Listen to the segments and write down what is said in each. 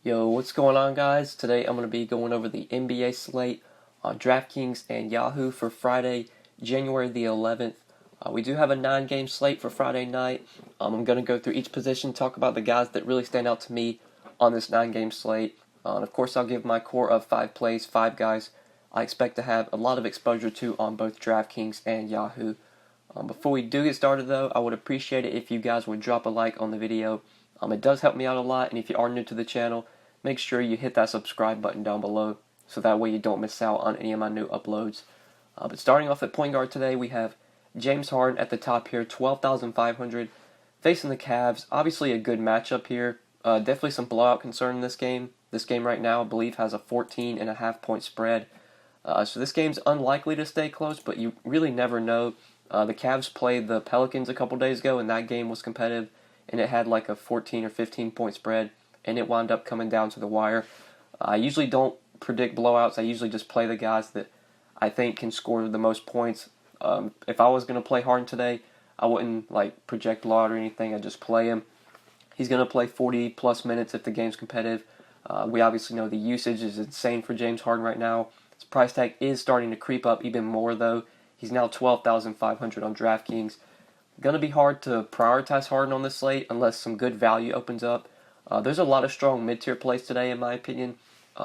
Yo, what's going on, guys? Today I'm going to be going over the NBA slate on DraftKings and Yahoo for Friday, January the 11th. We do have a 9-game slate for Friday night. I'm going to go through each position, talk about the guys that really stand out to me on this 9-game slate. And of course, I'll give my core of 5 plays, 5 guys I expect to have a lot of exposure to on both DraftKings and Yahoo. Before we do get started, though, I would appreciate it if you guys would drop a like on the video. It does help me out a lot, and if you are new to the channel, make sure you hit that subscribe button down below so that way you don't miss out on any of my new uploads. But starting off at point guard today, we have James Harden at the top here, 12,500, facing the Cavs. Obviously a good matchup here. Definitely some blowout concern in this game. This game right now, I believe, has a 14.5 point spread. So this game's unlikely to stay close, but you really never know. The Cavs played the Pelicans a couple days ago, and that game was competitive, and it had like a 14 or 15 point spread, and it wound up coming down to the wire. I usually don't predict blowouts. I usually just play the guys that I think can score the most points. If I was going to play Harden today, I wouldn't like project blowout or anything. I'd just play him. He's going to play 40 plus minutes if the game's competitive. We obviously know the usage is insane for James Harden right now. His price tag is starting to creep up even more, though. He's now 12,500 on DraftKings. Going to be hard to prioritize Harden on this slate unless some good value opens up. There's a lot of strong mid-tier plays today, in my opinion.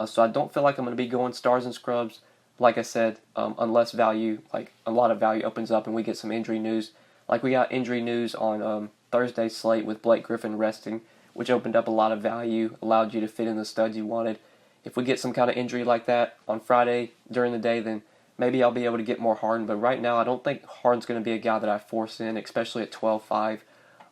So I don't feel like I'm going to be going stars and scrubs, like I said, unless value, like a lot of value opens up and we get some injury news. Like we got injury news on Thursday's slate with Blake Griffin resting, which opened up a lot of value, allowed you to fit in the studs you wanted. If we get some kind of injury like that on Friday during the day, then maybe I'll be able to get more Harden. But right now, I don't think Harden's going to be a guy that I force in, especially at 12.5.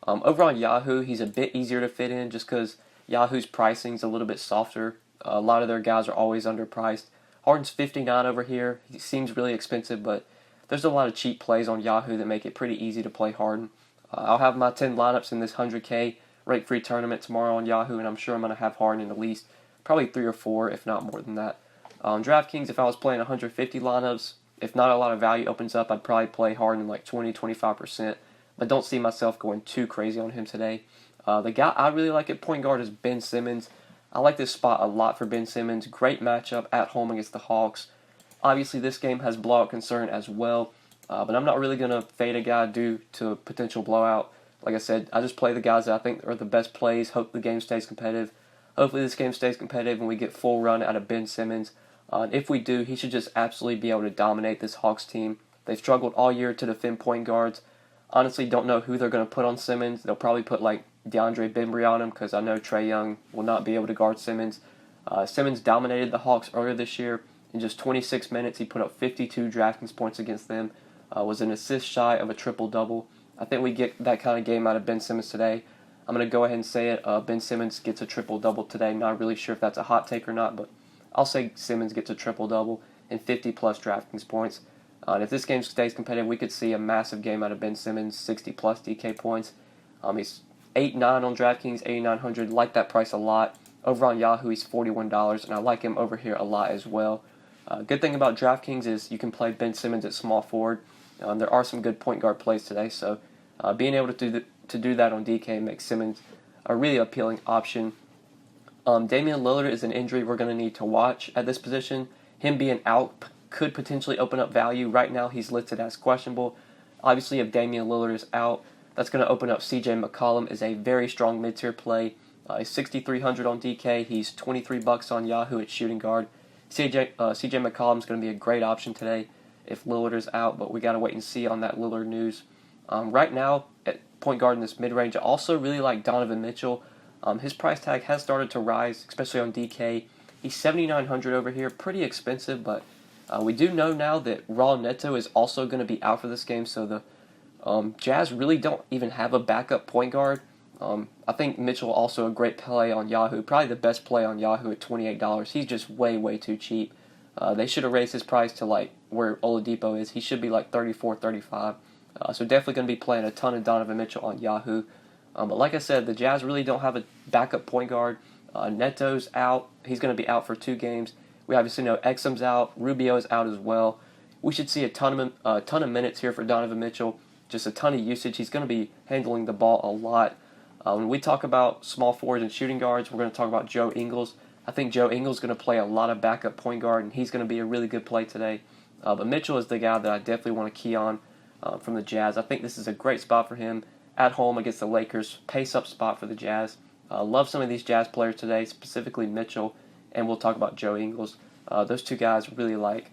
Over on Yahoo, he's a bit easier to fit in just because Yahoo's pricing's a little bit softer. A lot of their guys are always underpriced. Harden's 59 over here. He seems really expensive, but there's a lot of cheap plays on Yahoo that make it pretty easy to play Harden. I'll have my 10 lineups in this 100K rate-free tournament tomorrow on Yahoo, and I'm sure I'm going to have Harden in at least probably 3 or 4, if not more than that. On DraftKings, if I was playing 150 lineups, if not a lot of value opens up, I'd probably play Harden like 20-25%, but don't see myself going too crazy on him today. The guy I really like at point guard is Ben Simmons. I like this spot a lot for Ben Simmons. Great matchup at home against the Hawks. Obviously, this game has blowout concern as well, but I'm not really going to fade a guy due to a potential blowout. Like I said, I just play the guys that I think are the best plays, hope the game stays competitive. Hopefully this game stays competitive and we get full run out of Ben Simmons. If we do, he should just absolutely be able to dominate this Hawks team. They've struggled all year to defend point guards. Honestly, don't know who they're going to put on Simmons. They'll probably put like DeAndre Bembry on him because I know Trae Young will not be able to guard Simmons. Simmons dominated the Hawks earlier this year. In just 26 minutes, he put up 52 DraftKings points against them. Was an assist shy of a triple-double. I think we get that kind of game out of Ben Simmons today. I'm going to go ahead and say it. Ben Simmons gets a triple-double today. Not really sure if that's a hot take or not, but I'll say Simmons gets a triple-double and 50-plus DraftKings points. And if this game stays competitive, we could see a massive game out of Ben Simmons, 60-plus DK points. He's 8-9 on DraftKings, 8,900. Like that price a lot. Over on Yahoo, he's $41, and I like him over here a lot as well. Good thing about DraftKings is you can play Ben Simmons at small forward. There are some good point guard plays today, so being able to do that on DK makes Simmons a really appealing option. Damian Lillard is an injury we're going to need to watch at this position. Him being out could potentially open up value. Right now he's listed as questionable. Obviously, if Damian Lillard is out, that's going to open up CJ McCollum as a very strong mid-tier play. He's 6,300 on DK. He's $23 on Yahoo at shooting guard. CJ McCollum is going to be a great option today if Lillard is out, but we got to wait and see on that Lillard news. Right now, at point guard in this mid-range, I also really like Donovan Mitchell. His price tag has started to rise, especially on DK. He's 7,900 over here, pretty expensive, but we do know now that Raul Neto is also going to be out for this game, so the Jazz really don't even have a backup point guard. I think Mitchell also a great play on Yahoo, probably the best play on Yahoo at $28. He's just way, way too cheap. They should have raised his price to like where Oladipo is. He should be like 34, 35. So definitely going to be playing a ton of Donovan Mitchell on Yahoo. But like I said, the Jazz really don't have a backup point guard. Neto's out. He's going to be out for 2 games. We obviously know Exum's out. Rubio is out as well. We should see a ton of minutes here for Donovan Mitchell. Just a ton of usage. He's going to be handling the ball a lot. When we talk about small forwards and shooting guards, we're going to talk about Joe Ingles. I think Joe Ingles is going to play a lot of backup point guard, and he's going to be a really good play today. But Mitchell is the guy that I definitely want to key on from the Jazz. I think this is a great spot for him at home against the Lakers. Pace-up spot for the Jazz. Love some of these Jazz players today, specifically Mitchell, and we'll talk about Joe Ingles. Those two guys really like.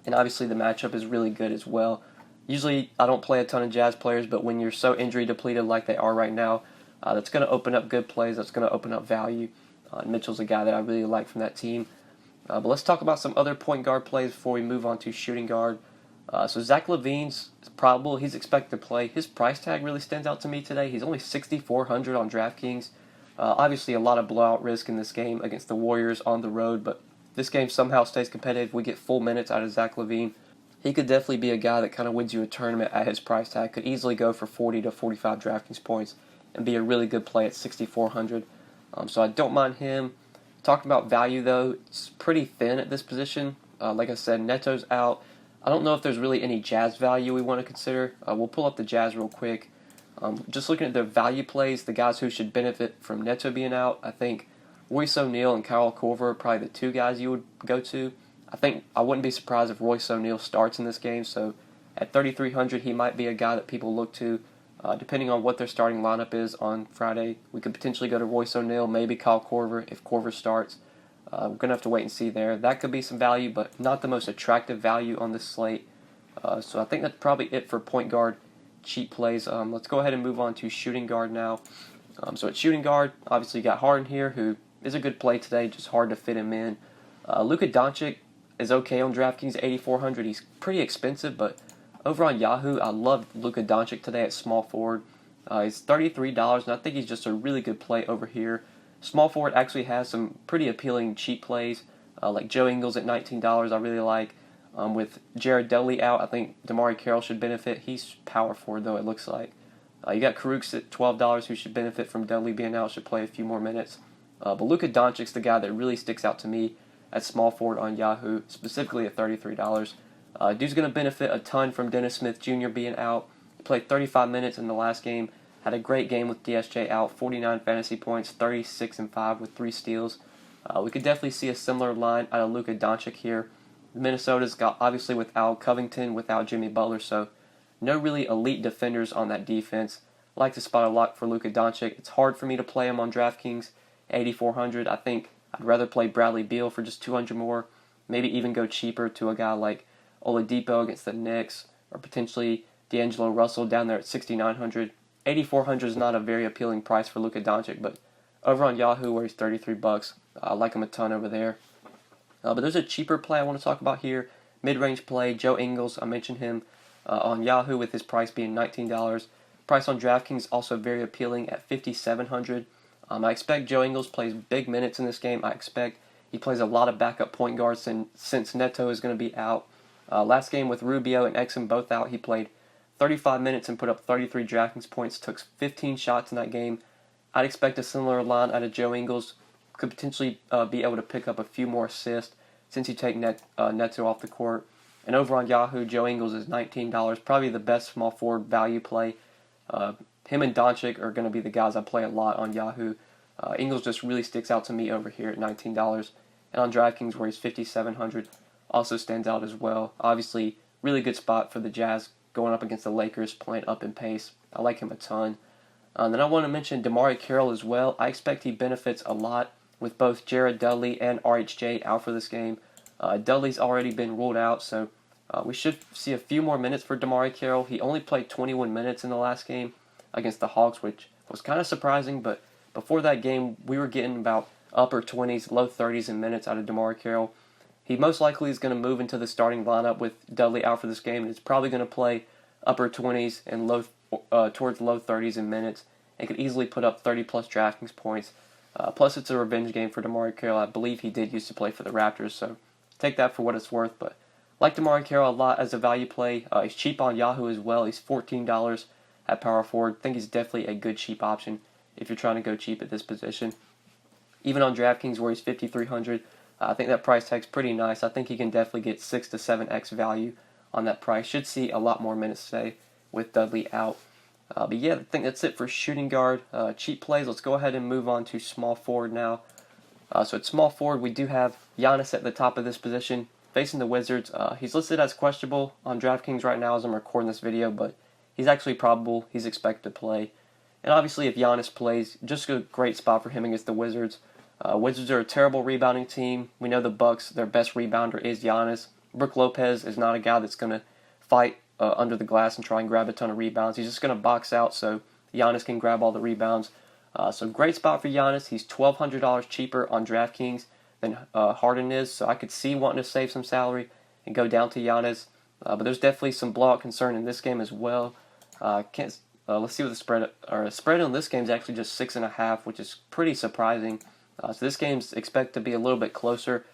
And obviously the matchup is really good as well. Usually I don't play a ton of Jazz players, but when you're so injury depleted like they are right now, that's going to open up good plays. That's going to open up value. Mitchell's a guy that I really like from that team. But let's talk about some other point guard plays before we move on to shooting guard. So Zach LaVine's probable. He's expected to play. His price tag really stands out to me today. He's only $6,400 on DraftKings. Obviously a lot of blowout risk in this game against the Warriors on the road, but this game somehow stays competitive. We get full minutes out of Zach LaVine. He could definitely be a guy that kind of wins you a tournament at his price tag. Could easily go for 40 to 45 DraftKings points and be a really good play at $6,400. So I don't mind him. Talking about value, though, it's pretty thin at this position. Like I said, Neto's out. I don't know if there's really any Jazz value we want to consider. We'll pull up the Jazz real quick. Just looking at their value plays, the guys who should benefit from Neto being out, I think Royce O'Neal and Kyle Korver are probably the two guys you would go to. I think I wouldn't be surprised if Royce O'Neal starts in this game, so at 3,300 he might be a guy that people look to. Depending on what their starting lineup is on Friday, we could potentially go to Royce O'Neal, maybe Kyle Korver if Korver starts. We're going to have to wait and see there. That could be some value, but not the most attractive value on this slate. So I think that's probably it for point guard cheap plays. Let's go ahead and move on to shooting guard now. So at shooting guard, obviously you got Harden here, who is a good play today, just hard to fit him in. Luka Doncic is okay on DraftKings, 8,400. He's pretty expensive, but over on Yahoo, I love Luka Doncic today at small forward. He's $33, and I think he's just a really good play over here. Small forward actually has some pretty appealing cheap plays, like Joe Ingles at $19 I really like. With Jared Dudley out, I think DeMarre Carroll should benefit. He's power forward, though, it looks like. You got Karooks at $12 who should benefit from Dudley being out, should play a few more minutes. But Luka Doncic's the guy that really sticks out to me at small forward on Yahoo, specifically at $33. Dude's going to benefit a ton from Dennis Smith Jr. being out. He played 35 minutes in the last game. Had a great game with DSJ out, 49 fantasy points, 36-5 with 3 steals. We could definitely see a similar line out of Luka Doncic here. Minnesota's got obviously without Covington, without Jimmy Butler, so no really elite defenders on that defense. I like to spot a lot for Luka Doncic. It's hard for me to play him on DraftKings, 8,400. I think I'd rather play Bradley Beal for just 200 more. Maybe even go cheaper to a guy like Oladipo against the Knicks, or potentially D'Angelo Russell down there at 6,900. 8,400 is not a very appealing price for Luka Doncic, but over on Yahoo where he's $33, I like him a ton over there. But there's a cheaper play I want to talk about here. Mid-range play, Joe Ingles. I mentioned him on Yahoo with his price being $19. Price on DraftKings also very appealing at $5,700. I expect Joe Ingles plays big minutes in this game. I expect he plays a lot of backup point guards since Neto is going to be out. Last game with Rubio and Exum both out, he played 35 minutes and put up 33 DraftKings points, took 15 shots in that game. I'd expect a similar line out of Joe Ingles. Could potentially be able to pick up a few more assists since you take Neto off the court. And over on Yahoo, Joe Ingles is $19, probably the best small forward value play. Him and Doncic are going to be the guys I play a lot on Yahoo. Ingles just really sticks out to me over here at $19. And on DraftKings, where he's $5,700, also stands out as well. Obviously, really good spot for the Jazz going up against the Lakers, playing up in pace. I like him a ton. Then I want to mention DeMarre Carroll as well. I expect he benefits a lot with both Jared Dudley and RHJ out for this game. Dudley's already been ruled out, so we should see a few more minutes for DeMarre Carroll. He only played 21 minutes in the last game against the Hawks, which was kind of surprising, but before that game, we were getting about upper 20s, low 30s in minutes out of DeMarre Carroll. He most likely is going to move into the starting lineup with Dudley out for this game, and he's probably going to play upper 20s and towards low 30s in minutes, and could easily put up 30-plus DraftKings points. Plus, it's a revenge game for DeMarre Carroll. I believe he did used to play for the Raptors, so take that for what it's worth. But I like DeMarre Carroll a lot as a value play. He's cheap on Yahoo as well. He's $14 at power forward. I think he's definitely a good cheap option if you're trying to go cheap at this position. Even on DraftKings where he's $5,300, I think that price tag's pretty nice. I think he can definitely get 6 to 7x value on that price. Should see a lot more minutes today with Dudley out. But yeah, I think that's it for shooting guard. Cheap plays. Let's go ahead and move on to small forward now. So at small forward, we do have Giannis at the top of this position, facing the Wizards. He's listed as questionable on DraftKings right now as I'm recording this video, but he's actually probable. He's expected to play. And obviously, if Giannis plays, just a great spot for him against the Wizards. Wizards are a terrible rebounding team. We know the Bucks, their best rebounder is Giannis. Brook Lopez is not a guy that's going to fight under the glass and try and grab a ton of rebounds. He's just going to box out so Giannis can grab all the rebounds. So great spot for Giannis. He's $1,200 cheaper on DraftKings than Harden is, so I could see wanting to save some salary and go down to Giannis. But there's definitely some blowout concern in this game as well. Let's see what the spread on this game is actually just 6.5, which is pretty surprising. So this game's expected to be a little bit closer.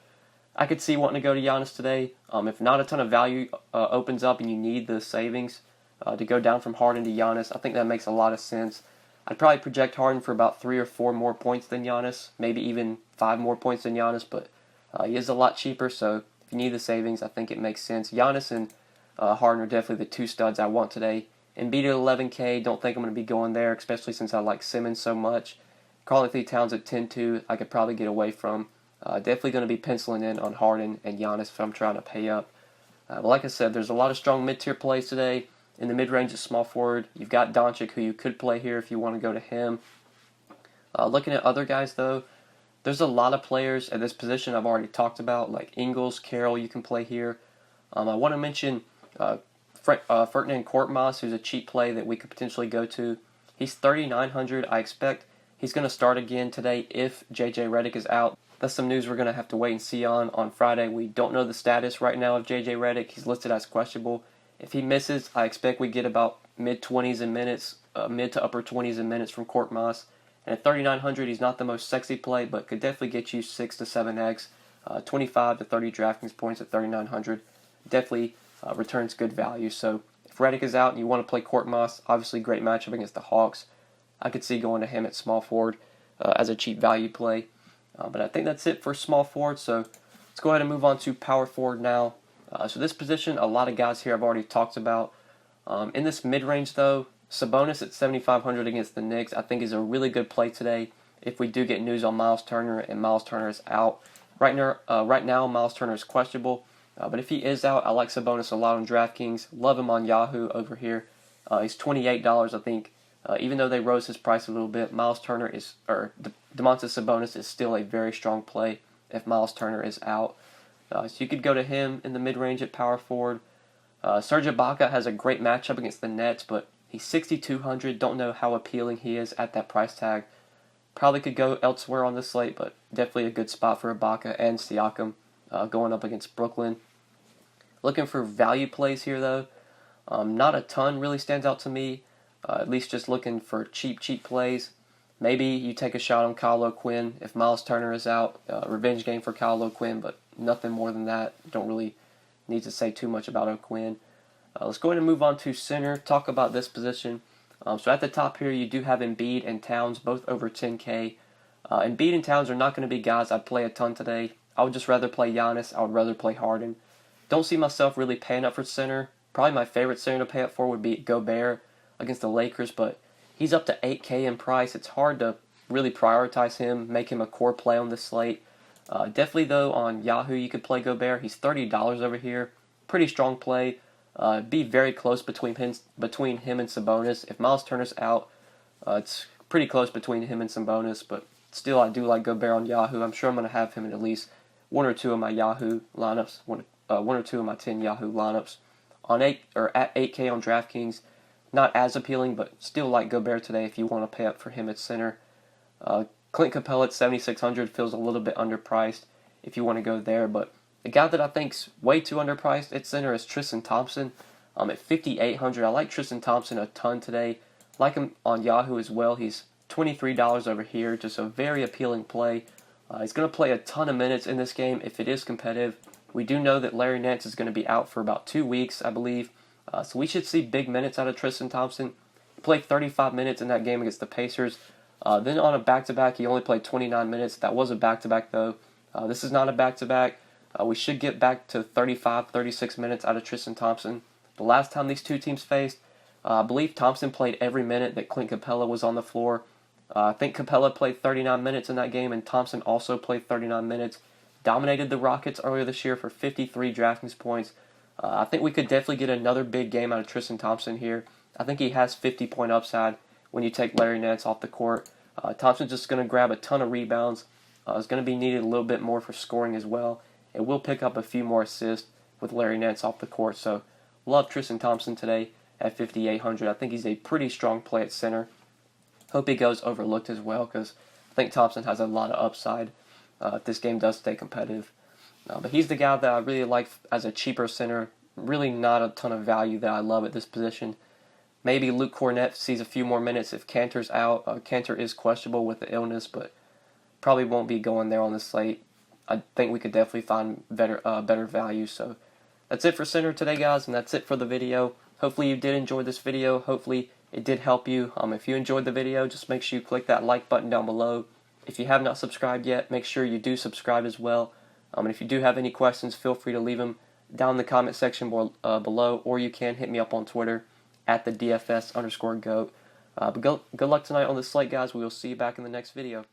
I could see wanting to go to Giannis today. If not a ton of value opens up and you need the savings to go down from Harden to Giannis, I think that makes a lot of sense. I'd probably project Harden for about 3 or 4 more points than Giannis, maybe even 5 more points than Giannis, but he is a lot cheaper, so if you need the savings, I think it makes sense. Giannis and Harden are definitely the two studs I want today. Embiid at 11K, don't think I'm going to be going there, especially since I like Simmons so much. Karl-Anthony Towns at 10-2, I could probably get away from. Definitely going to be penciling in on Harden and Giannis if I'm trying to pay up. But like I said, there's a lot of strong mid-tier plays today. In the mid-range at small forward, you've got Doncic, who you could play here if you want to go to him. Looking at other guys, though, there's a lot of players at this position I've already talked about, like Ingles, Carroll, you can play here. I want to mention Ferdinand Korkmaz, who's a cheap play that we could potentially go to. He's $3,900. I expect he's going to start again today if J.J. Redick is out. That's some news we're going to have to wait and see on Friday. We don't know the status right now of J.J. Redick. He's listed as questionable. If he misses, I expect we get about mid-20s in minutes, mid to upper 20s in minutes from Korkmaz. And at 3,900, he's not the most sexy play, but could definitely get you 6 to 7x, 25 to 30 DraftKings points at 3,900. Definitely returns good value. So if Redick is out and you want to play Korkmaz, obviously great matchup against the Hawks. I could see going to him at small forward as a cheap value play. But I think that's it for small forward. So let's go ahead and move on to power forward now. So this position, a lot of guys here I've already talked about. In this mid-range, though, Sabonis at 7,500 against the Knicks, I think is a really good play today if we do get news on Miles Turner and Miles Turner is out. Right now, Miles Turner is questionable, but if he is out, I like Sabonis a lot on DraftKings. Love him on Yahoo over here. He's $28, I think. Even though they rose his price a little bit, Domantas Sabonis is still a very strong play if Miles Turner is out. So you could go to him in the mid-range at power forward. Serge Ibaka has a great matchup against the Nets, but he's 6,200. Don't know how appealing he is at that price tag. Probably could go elsewhere on the slate, but definitely a good spot for Ibaka and Siakam going up against Brooklyn. Looking for value plays here, though. Not a ton really stands out to me. At least just looking for cheap plays. Maybe you take a shot on Kyle O'Quinn if Miles Turner is out. Revenge game for Kyle O'Quinn, but nothing more than that. Don't really need to say too much about O'Quinn. Let's go ahead and move on to center. Talk about this position. So at the top here, you do have Embiid and Towns, both over 10K. Embiid and Towns are not going to be guys I'd play a ton today. I would just rather play Giannis. I would rather play Harden. Don't see myself really paying up for center. Probably my favorite center to pay up for would be Gobert against the Lakers, but he's up to 8K in price. It's hard to really prioritize him, make him a core play on this slate. Definitely, though, on Yahoo, you could play Gobert. He's $30 over here. Pretty strong play. Be very close between him and Sabonis. If Miles Turner's out, it's pretty close between him and Sabonis, but still, I do like Gobert on Yahoo. I'm sure I'm going to have him in at least one or two of my Yahoo lineups, one or two of my 10 Yahoo lineups. At 8K on DraftKings, not as appealing, but still like Gobert today if you want to pay up for him at center. Clint Capella at 7,600 feels a little bit underpriced if you want to go there, but the guy that I think's way too underpriced at center is Tristan Thompson. At 5,800, I like Tristan Thompson a ton today. Like him on Yahoo as well. He's $23 over here, just a very appealing play. He's going to play a ton of minutes in this game if it is competitive. We do know that Larry Nance is going to be out for about 2 weeks, I believe. So we should see big minutes out of Tristan Thompson. He played 35 minutes in that game against the Pacers. Then on a back-to-back, he only played 29 minutes. That was a back-to-back, though. This is not a back-to-back. We should get back to 35, 36 minutes out of Tristan Thompson. The last time these two teams faced, I believe Thompson played every minute that Clint Capella was on the floor. I think Capella played 39 minutes in that game, and Thompson also played 39 minutes. Dominated the Rockets earlier this year for 53 DraftKings points. I think we could definitely get another big game out of Tristan Thompson here. I think he has 50-point upside when you take Larry Nance off the court. Thompson's just going to grab a ton of rebounds. Is going to be needed a little bit more for scoring as well. It will pick up a few more assists with Larry Nance off the court. So, love Tristan Thompson today at 5,800. I think he's a pretty strong play at center. Hope he goes overlooked as well because I think Thompson has a lot of upside if this game does stay competitive. But he's the guy that I really like as a cheaper center. Really not a ton of value that I love at this position. Maybe Luke Cornett sees a few more minutes if Cantor's out. Cantor is questionable with the illness, but probably won't be going there on the slate. I think we could definitely find better value. So that's it for center today, guys, and that's it for the video. Hopefully you did enjoy this video. Hopefully it did help you. If you enjoyed the video, just make sure you click that like button down below. If you have not subscribed yet, make sure you do subscribe as well. And if you do have any questions, feel free to leave them down in the comment section below, or you can hit me up on Twitter at the DFS_GOAT. But good luck tonight on the slate, guys. We will see you back in the next video.